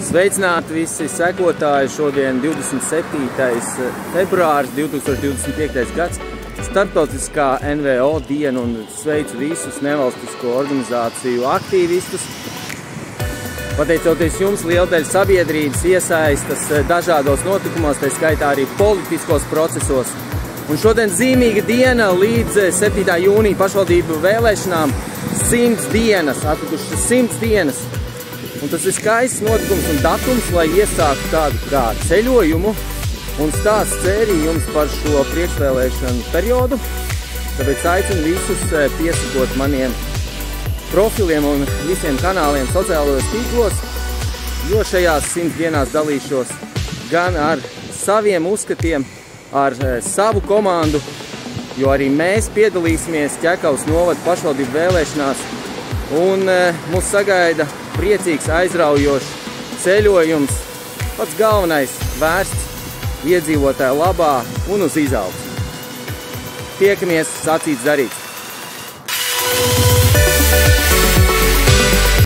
Sveicināti visi sekotāji, šodien 27. februāris 2025. gads, starptautiskā NVO diena, un sveicu visus nevalstisko organizāciju aktīvistus. Pateicoties jums, liela daļa sabiedrības iesaistas dažādos notikumos, tā skaitā arī politiskos procesos. Un šodien zīmīga diena līdz 7. jūnija pašvaldību vēlēšanām, 100 dienas, atlikušas 100 dienas. Un tas ir skaists notikums un datums, lai iesāktu tādu kā ceļojumu un stāsts cerījums par šo priekšvēlēšanu periodu. Tāpēc aicinu visus piesakot maniem profiliem un visiem kanāliem sociālajos tīklos, jo šajās 100 dienās dalīšos gan ar saviem uzskatiem, ar savu komandu, jo arī mēs piedalīsimies Ķekavas novada pašvaldību vēlēšanās, un mūs sagaida priecīgs, aizraujošs ceļojums, pats galvenais vērsts iedzīvotāju labā un uz izaugsmi. Tiekamies, sacīts darīts!